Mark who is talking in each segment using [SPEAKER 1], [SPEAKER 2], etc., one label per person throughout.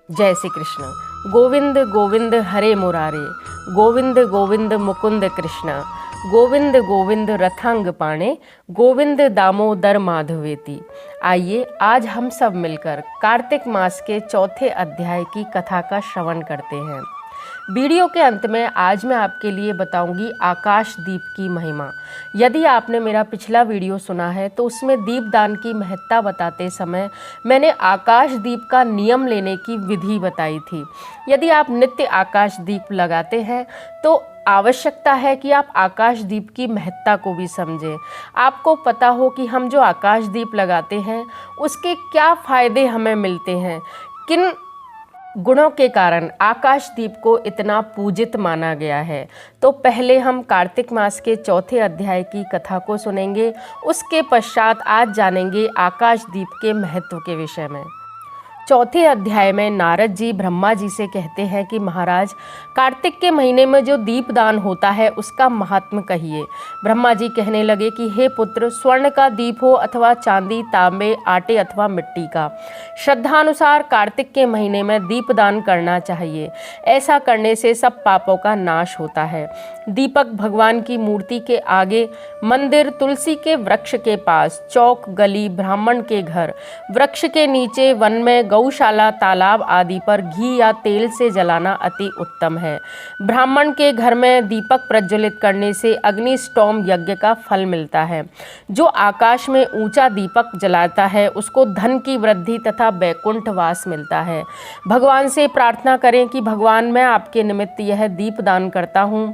[SPEAKER 1] जय श्री कृष्ण। गोविंद गोविंद हरे मुरारे, गोविंद गोविंद मुकुंद कृष्ण, गोविंद गोविंद रथांग पाणे, गोविंद दामोदर माधवेति। आइए आज हम सब मिलकर कार्तिक मास के चौथे अध्याय की कथा का श्रवण करते हैं। वीडियो के अंत में आज मैं आपके लिए बताऊंगी आकाश दीप की महिमा। यदि आपने मेरा पिछला वीडियो सुना है तो उसमें दीपदान की महत्ता बताते समय मैंने आकाश दीप का नियम लेने की विधि बताई थी। यदि आप नित्य आकाश दीप लगाते हैं तो आवश्यकता है कि आप आकाश दीप की महत्ता को भी समझें। आपको पता हो कि हम जो आकाश दीप लगाते हैं उसके क्या फ़ायदे हमें मिलते हैं, किन गुणों के कारण आकाश दीप को इतना पूजित माना गया है। तो पहले हम कार्तिक मास के चौथे अध्याय की कथा को सुनेंगे, उसके पश्चात आज जानेंगे आकाश दीप के महत्व के विषय में। चौथे अध्याय में नारद जी ब्रह्मा जी से कहते हैं कि महाराज, कार्तिक के महीने में जो दीपदान होता है उसका महात्म्य कहिए। ब्रह्मा जी कहने लगे कि हे पुत्र, स्वर्ण का दीप हो अथवा चांदी, तांबे, आटे अथवा मिट्टी का, श्रद्धानुसार कार्तिक के महीने में दीपदान करना चाहिए। ऐसा करने से सब पापों का नाश होता है। दीपक भगवान की मूर्ति के आगे, मंदिर, तुलसी के वृक्ष के पास, चौक, गली, ब्राह्मण के घर, वृक्ष के नीचे, वन में, गौशाला, तालाब आदि पर घी या तेल से जलाना अति उत्तम है। ब्राह्मण के घर में दीपक प्रज्वलित करने से अग्निष्टोम यज्ञ का फल मिलता है। जो आकाश में ऊंचा दीपक जलाता है उसको धन की वृद्धि तथा वैकुंठ वास मिलता है। भगवान से प्रार्थना करें कि भगवान, मैं आपके निमित्त यह दीपदान करता हूँ।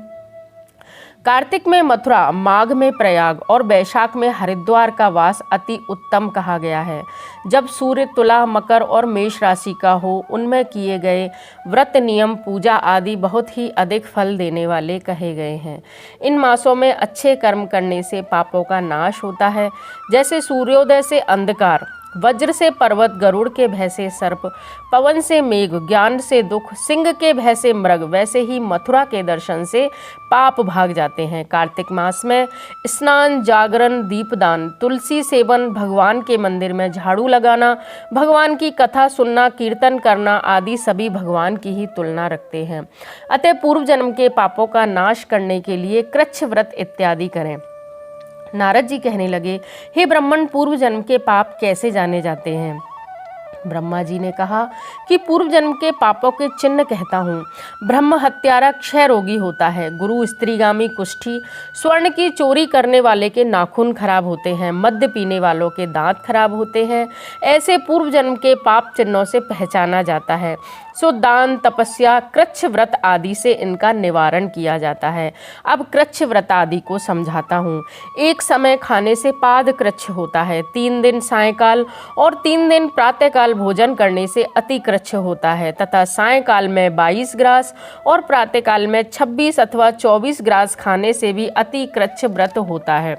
[SPEAKER 1] कार्तिक में मथुरा, माघ में प्रयाग और वैशाख में हरिद्वार का वास अति उत्तम कहा गया है। जब सूर्य तुला, मकर और मेष राशि का हो, उनमें किए गए व्रत, नियम, पूजा आदि बहुत ही अधिक फल देने वाले कहे गए हैं। इन मासों में अच्छे कर्म करने से पापों का नाश होता है। जैसे सूर्योदय से अंधकार, वज्र से पर्वत, गरुड़ के भय से सर्प, पवन से मेघ, ज्ञान से दुख, सिंह के भय से मृग, वैसे ही मथुरा के दर्शन से पाप भाग जाते हैं। कार्तिक मास में स्नान, जागरण, दीपदान, तुलसी सेवन, भगवान के मंदिर में झाड़ू लगाना, भगवान की कथा सुनना, कीर्तन करना आदि सभी भगवान की ही तुलना रखते हैं। अतः पूर्व जन्म के पापों का नाश करने के लिए कृच्छ व्रत इत्यादि करें। नारद जी कहने लगे, हे ब्राह्मण, पूर्व जन्म के पाप कैसे जाने जाते हैं? ब्रह्मा जी ने कहा कि पूर्व जन्म के पापों के चिन्ह कहता हूँ। ब्रह्म हत्यारा क्षय रोगी होता है, गुरु स्त्रीगामी कुष्ठी, स्वर्ण की चोरी करने वाले के नाखून खराब होते हैं, मद्य पीने वालों के दांत खराब होते हैं। ऐसे पूर्व जन्म के पाप चिन्हों से पहचाना जाता है। सो दान, तपस्या, कृच्छ व्रत आदि से इनका निवारण किया जाता है। अब कृच्छ व्रत आदि को समझाता हूँ। एक समय खाने से पाद कृच्छ होता है। 3 दिन सायंकाल और 3 दिन प्रातःकाल भोजन करने से अति कृच्छ होता है तथा सायंकाल में 22 ग्रास और प्रातःकाल में 26 अथवा 24 ग्रास खाने से भी अति कृच्छ व्रत होता है।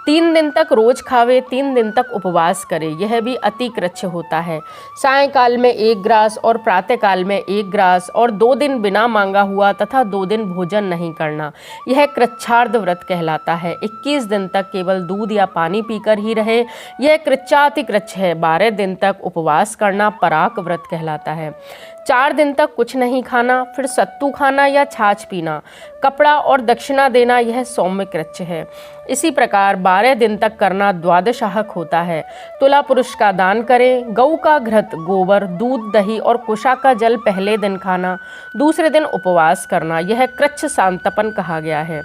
[SPEAKER 1] 3 दिन तक रोज खावे, 3 दिन तक उपवास करे, यह भी अति कृच्छ होता है। सायंकाल में 1 ग्रास और प्रातःकाल में 1 ग्रास और 2 दिन बिना मांगा हुआ तथा 2 दिन भोजन नहीं करना, यह कृच्छार्ध व्रत कहलाता है। 21 दिन तक केवल दूध या पानी पीकर ही रहे, यह कृच्छाति कृच्छ है। 12 दिन तक उपवास करना पराक व्रत कहलाता है। 4 दिन तक कुछ नहीं खाना, फिर सत्तू खाना या छाछ पीना, कपड़ा और दक्षिणा देना, यह सौम्य कृच्छ है। इसी प्रकार 12 दिन तक करना द्वादशाहक होता है। तुला पुरुष का दान करें। गऊ का घृत, गोबर, दूध, दही और कुशा का जल पहले दिन खाना, दूसरे दिन उपवास करना, यह कृच्छ सांतपन कहा गया है।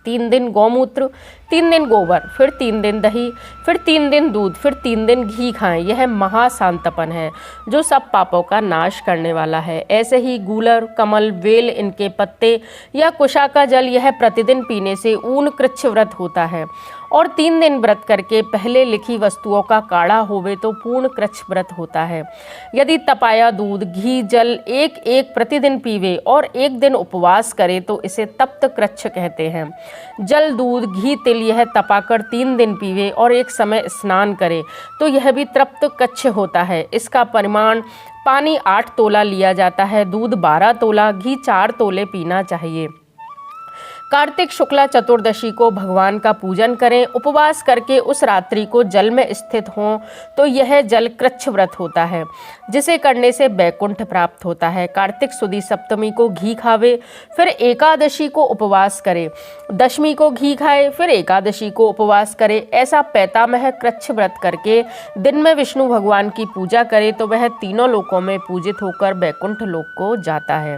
[SPEAKER 1] 3 दिन गौमूत्र, 3 दिन गोबर, फिर 3 दिन दही, फिर 3 दिन दूध, फिर 3 दिन घी खाएं, यह महाशांतपन है जो सब पापों का नाश करने वाला है। ऐसे ही गूलर, कमल, वेल, इनके पत्ते या कुशा का जल, यह प्रतिदिन पीने से ऊन कृच्छ व्रत होता है। और 3 दिन व्रत करके पहले लिखी वस्तुओं का काढ़ा होवे तो पूर्ण कृच्छ व्रत होता है। यदि तपाया दूध, घी, जल एक एक प्रतिदिन पीवे और 1 दिन उपवास करे तो इसे तप्त कृच्छ कहते हैं। जल, दूध, घी, तिल यह तपाकर 3 दिन पीवे और एक समय स्नान करे तो यह भी तृप्त कृच्छ होता है। इसका परिमाण पानी 8 तोला लिया जाता है, दूध 12 तोला, घी 4 तोले पीना चाहिए। कार्तिक शुक्ला चतुर्दशी को भगवान का पूजन करें। उपवास करके उस रात्रि को जल में स्थित हों तो यह जल कृच्छ व्रत होता है, जिसे करने से बैकुंठ प्राप्त होता है। कार्तिक सुदी सप्तमी को घी खावे, फिर एकादशी को उपवास करे। दशमी को घी खाए, फिर एकादशी को उपवास करे। ऐसा पैतामह कृच्छ व्रत करके दिन में विष्णु भगवान की पूजा करे तो वह तीनों लोकों में पूजित होकर बैकुंठ लोक को जाता है।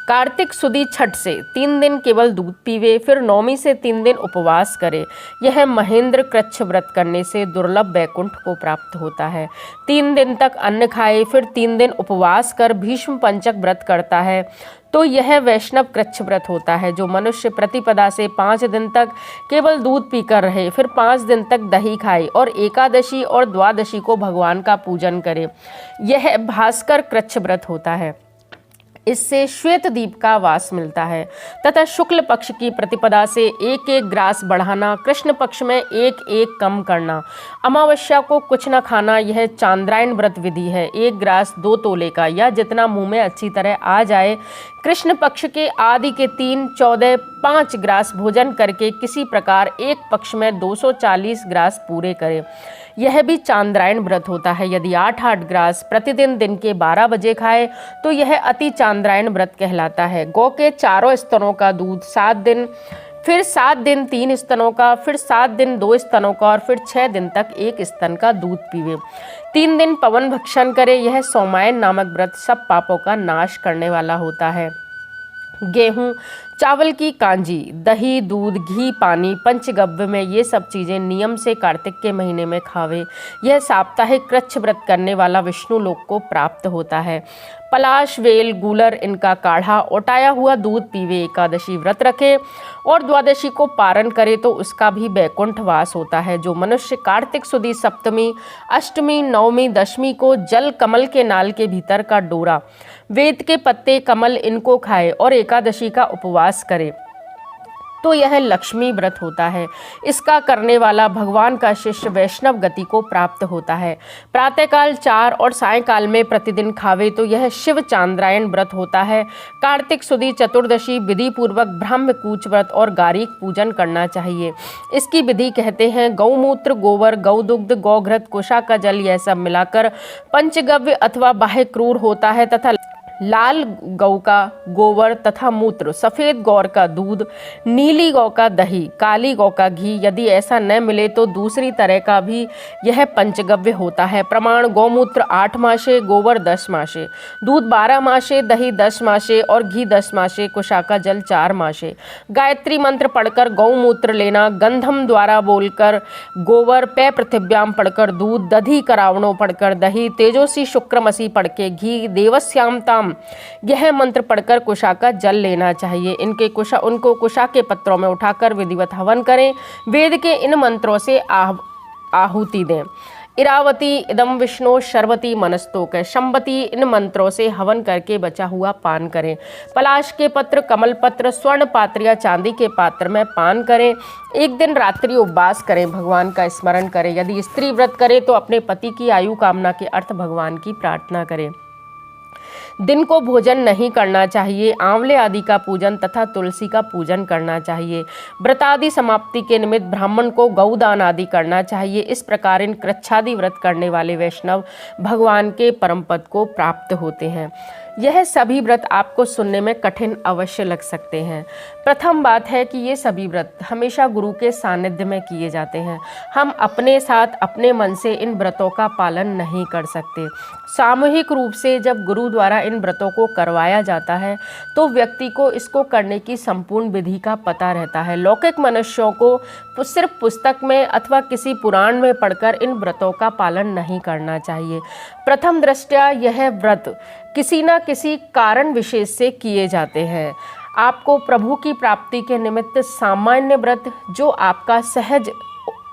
[SPEAKER 1] कार्तिक सुदी छठ से 3 दिन केवल दूध पीवे, फिर नौमी से 3 दिन उपवास करे। यह महेंद्र कृच्छ व्रत करने से दुर्लभ बैकुंठ को प्राप्त होता है। 3 दिन तक अन्न खाए, फिर 3 दिन उपवास कर भीष्म पंचक व्रत करता है तो यह वैष्णव कृच्छ व्रत होता है। जो मनुष्य प्रतिपदा से 5 दिन तक केवल दूध पीकर रहे, फिर 5 दिन तक दही खाए और एकादशी और द्वादशी को भगवान का पूजन करे, यह भास्कर कृच्छ व्रत होता है। इससे श्वेत दीप का वास मिलता है तथा शुक्ल पक्ष की प्रतिपदा से 1-1 ग्रास बढ़ाना, कृष्ण पक्ष में 1-1 कम करना, अमावस्या को कुछ न खाना, यह चांद्रायण व्रत विधि है। 1 ग्रास 2 तोले का या जितना मुंह में अच्छी तरह आ जाए। कृष्ण पक्ष के आदि के 3, 14, 5 ग्रास भोजन करके किसी प्रकार एक पक्ष में 240 ग्रास पूरे करें, यह भी चांद्रायण व्रत होता है। यदि 8-8 ग्रास प्रतिदिन दिन के 12 बजे खाए तो यह अति चांद्रायण व्रत कहलाता है। गौ के 4 स्तनों का दूध 7 दिन, फिर 7 दिन 3 स्तनों का, फिर 7 दिन 2 स्तनों का और फिर 6 दिन तक 1 स्तन का दूध पीवे। 3 दिन पवन भक्षण करे। यह सौमायन नामक व्रत सब पापों का नाश करने वाला होता है। गेहूं, चावल की कांजी, दही, दूध, घी, पानी, पंचगव्य में ये सब चीज़ें नियम से कार्तिक के महीने में खावे। यह साप्ताहिक कृच्छ व्रत करने वाला विष्णु लोक को प्राप्त होता है। पलाश, वेल, गूलर इनका काढ़ा, ओटाया हुआ दूध पीवे। एकादशी व्रत रखे और द्वादशी को पारण करे तो उसका भी बैकुंठ वास होता है। जो मनुष्य कार्तिक सुदी सप्तमी, अष्टमी, नवमी, दशमी को जल कमल के नाल के भीतर का डोरा, वेद के पत्ते, कमल इनको खाए और एकादशी का उपवास करे तो यह लक्ष्मी व्रत होता है। इसका करने वाला भगवान का शिष्य वैष्णव गति को प्राप्त होता है। प्रातःकाल 4 और सायंकाल में प्रतिदिन खावे तो यह शिव चांद्रायण व्रत होता है। कार्तिक सुदी चतुर्दशी विधि पूर्वक ब्रह्म कूच व्रत और गारीक पूजन करना चाहिए। इसकी विधि कहते हैं गौमूत्र, गोबर, गौदुग्ध, गौघृत, कुशा का जल, यह सब मिलाकर पंचगव्य अथवा बाह्य क्रूर होता है तथा लाल गौ का गोबर तथा मूत्र, सफ़ेद गौर का दूध, नीली गौ का दही, काली गौ का घी, यदि ऐसा न मिले तो दूसरी तरह का भी यह पंचगव्य होता है। प्रमाण: गौमूत्र 8 मासे, गोबर 10 मासे, दूध 12 मासे, दही 10 मासे और घी 10 मासे, कुशा का जल 4 मासे। गायत्री मंत्र पढ़कर गौमूत्र लेना, गंधम द्वारा बोलकर गोबर, पे पृथिव्याम पढ़कर दूध, दधी करावणों पढ़कर दही, तेजोसी शुक्रमसी पढ़ के घी, देवश्याम ताम यह मंत्र पढ़कर कुशा का जल लेना चाहिए। उनको कुशा के पत्रों में उठाकर विधिवत हवन करें। वेद के इन मंत्रों से आहुति दें। इरावती इदम विष्णु शर्वती मनस्तोक, शंबती इन मंत्रों से हवन करके बचा हुआ पान करें। पलाश के पत्र, कमल पत्र, स्वर्ण पात्र या चांदी के पात्र में पान करें। एक दिन रात्रि उपवास करें, भगवान का स्मरण करें। यदि स्त्री व्रत करे तो अपने पति की आयु कामना के अर्थ भगवान की प्रार्थना करें। दिन को भोजन नहीं करना चाहिए। आंवले आदि का पूजन तथा तुलसी का पूजन करना चाहिए। व्रत आदि समाप्ति के निमित्त ब्राह्मण को गौदान आदि करना चाहिए। इस प्रकार इन कृच्छादि व्रत करने वाले वैष्णव भगवान के परम पद को प्राप्त होते हैं। यह सभी व्रत आपको सुनने में कठिन अवश्य लग सकते हैं। प्रथम बात है कि ये सभी व्रत हमेशा गुरु के सानिध्य में किए जाते हैं। हम अपने साथ अपने मन से इन व्रतों का पालन नहीं कर सकते। सामूहिक रूप से जब गुरु द्वारा इन व्रतों को करवाया जाता है तो व्यक्ति को इसको करने की संपूर्ण विधि का पता रहता है। लौकिक मनुष्यों को सिर्फ पुस्तक में अथवा किसी पुराण में पढ़कर इन व्रतों का पालन नहीं करना चाहिए। प्रथम दृष्टया यह व्रत किसी न किसी कारण विशेष से किए जाते हैं। आपको प्रभु की प्राप्ति के निमित्त सामान्य व्रत जो आपका सहज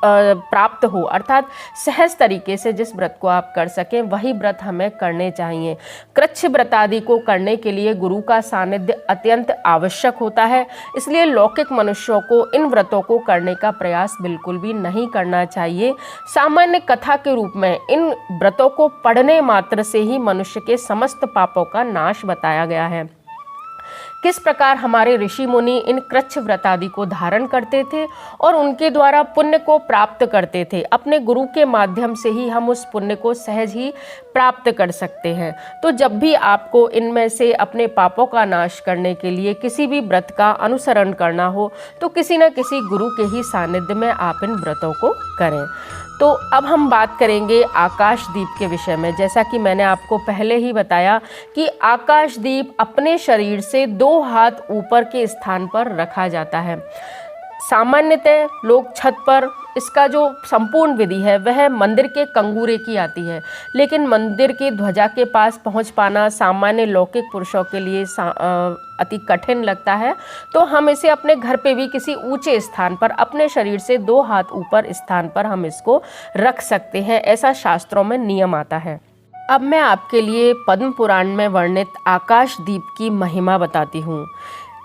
[SPEAKER 1] प्राप्त हो, अर्थात सहज तरीके से जिस व्रत को आप कर सकें वही व्रत हमें करने चाहिए। कृच्छ व्रत आदि को करने के लिए गुरु का सानिध्य अत्यंत आवश्यक होता है। इसलिए लौकिक मनुष्यों को इन व्रतों को करने का प्रयास बिल्कुल भी नहीं करना चाहिए। सामान्य कथा के रूप में इन व्रतों को पढ़ने मात्र से ही मनुष्य के समस्त पापों का नाश बताया गया है। किस प्रकार हमारे ऋषि मुनि इन कृच्छ व्रत आदि को धारण करते थे और उनके द्वारा पुण्य को प्राप्त करते थे। अपने गुरु के माध्यम से ही हम उस पुण्य को सहज ही प्राप्त कर सकते हैं। तो जब भी आपको इनमें से अपने पापों का नाश करने के लिए किसी भी व्रत का अनुसरण करना हो तो किसी न किसी गुरु के ही सानिध्य में आप इन व्रतों को करें। तो अब हम बात करेंगे आकाशदीप के विषय में। जैसा कि मैंने आपको पहले ही बताया कि आकाशदीप अपने शरीर से 2 हाथ ऊपर के स्थान पर रखा जाता है। सामान्यतः लोग छत पर इसका जो संपूर्ण विधि है वह मंदिर के कंगूरे की आती है, लेकिन मंदिर की ध्वजा के पास पहुंच पाना सामान्य लौकिक पुरुषों के लिए अति कठिन लगता है। तो हम इसे अपने घर पे भी किसी ऊंचे स्थान पर अपने शरीर से 2 हाथ ऊपर स्थान पर हम इसको रख सकते हैं, ऐसा शास्त्रों में नियम आता है। अब मैं आपके लिए पद्म पुराण में वर्णित आकाशदीप की महिमा बताती हूँ।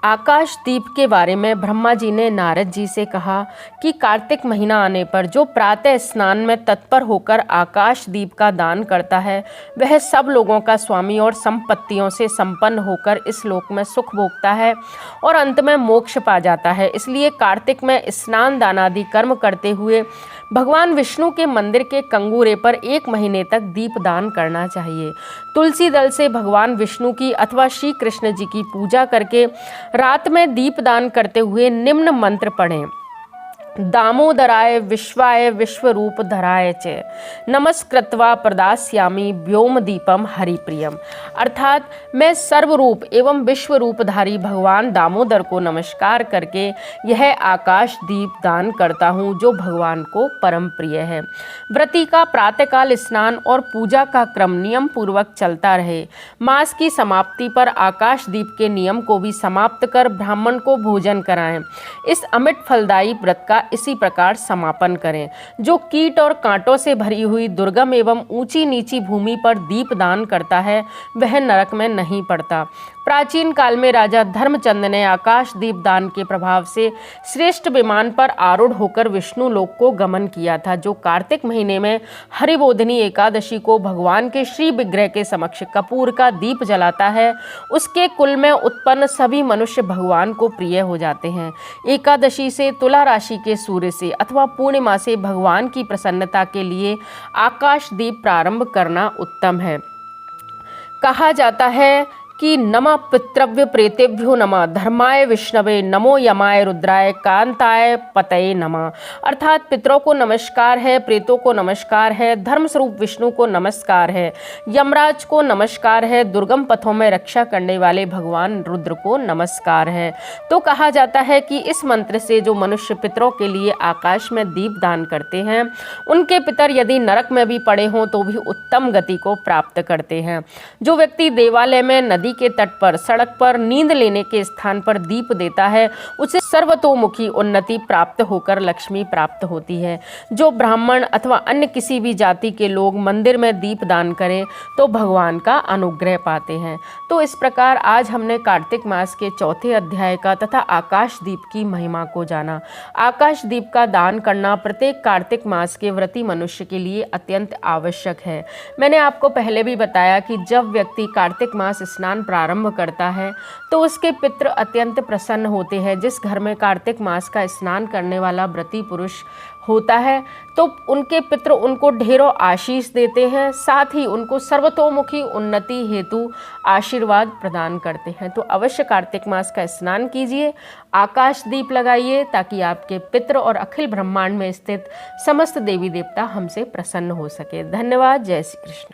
[SPEAKER 1] आकाशदीप के बारे में ब्रह्मा जी ने नारद जी से कहा कि कार्तिक महीना आने पर जो प्रातः स्नान में तत्पर होकर आकाशदीप का दान करता है वह सब लोगों का स्वामी और संपत्तियों से संपन्न होकर इस लोक में सुख भोगता है और अंत में मोक्ष पा जाता है। इसलिए कार्तिक में स्नान दान आदि कर्म करते हुए भगवान विष्णु के मंदिर के कंगूरे पर 1 महीने तक दीप दान करना चाहिए। तुलसी दल से भगवान विष्णु की अथवा श्री कृष्ण जी की पूजा करके रात में दीप दान करते हुए निम्न मंत्र पढ़ें। दामोदराय विश्वाय विश्वरूप धराय च नमस्कृत्वा प्रदास्यामि व्योम दीपम हरिप्रियम। अर्थात मैं सर्वरूप एवं विश्वरूपधारी भगवान दामोदर को नमस्कार करके यह आकाश दीप दान करता हूँ जो भगवान को परम प्रिय है। व्रती का प्रातःकाल स्नान और पूजा का क्रम नियम पूर्वक चलता रहे। मास की समाप्ति पर आकाश दीप के नियम को भी समाप्त कर ब्राह्मण को भोजन कराएं। इस अमिट फलदायी व्रत का इसी प्रकार समापन करें। जो कीट और कांटों से भरी हुई दुर्गम एवं ऊंची नीची भूमि पर दीप दान करता है वह नरक में नहीं पड़ता। प्राचीन काल में राजा धर्मचंद ने आकाश दीप दान के प्रभाव से श्रेष्ठ विमान पर आरूढ़ होकर विष्णु लोक को गमन किया था। जो कार्तिक महीने में हरिबोधिनी एकादशी को भगवान के श्री विग्रह के समक्ष कपूर का दीप जलाता है उसके कुल में उत्पन्न सभी मनुष्य भगवान को प्रिय हो जाते हैं। एकादशी से तुला राशि के सूर्य से अथवा पूर्णिमा से भगवान की प्रसन्नता के लिए आकाश दीप प्रारंभ करना उत्तम है। कहा जाता है कि नमः पितृव्य प्रेतेभ्यो नमः धर्माय विष्णवे नमो यमाय रुद्राय कांताय पतये नमः। अर्थात पितरों को नमस्कार है, प्रेतों को नमस्कार है, धर्म स्वरूप विष्णु को नमस्कार है, यमराज को नमस्कार है, दुर्गम पथों में रक्षा करने वाले भगवान रुद्र को नमस्कार है। तो कहा जाता है कि इस मंत्र से जो मनुष्य पितरों के लिए आकाश में दीप दान करते हैं उनके पितर यदि नरक में भी पड़े हों तो भी उत्तम गति को प्राप्त करते हैं। जो व्यक्ति देवालय में, नदी के तट पर, सड़क पर, नींद लेने के स्थान पर दीप देता है उसे सर्वतोमुखी उन्नति प्राप्त होकर लक्ष्मी प्राप्त होती है। जो ब्राह्मण अथवा अन्य किसी भी जाति के लोग मंदिर में दीप दान करें तो भगवान का अनुग्रह पाते हैं। तो इस प्रकार आज हमने कार्तिक मास के 4थे अध्याय का तथा आकाश दीप की महिमा को जाना। आकाश दीप का दान करना प्रत्येक कार्तिक मास के व्रती मनुष्य के लिए अत्यंत आवश्यक है। मैंने आपको पहले भी बताया कि जब व्यक्ति कार्तिक मास स्नान प्रारंभ करता है तो उसके पितृ अत्यंत प्रसन्न होते हैं। जिस घर में कार्तिक मास का स्नान करने वाला व्रती पुरुष होता है तो उनके पितृ उनको ढेरों आशीष देते हैं, साथ ही उनको सर्वतोमुखी उन्नति हेतु आशीर्वाद प्रदान करते हैं। तो अवश्य कार्तिक मास का स्नान कीजिए, आकाश दीप लगाइए ताकि आपके पितृ और अखिल ब्रह्मांड में स्थित समस्त देवी देवता हमसे प्रसन्न हो सके। धन्यवाद। जय श्री कृष्ण।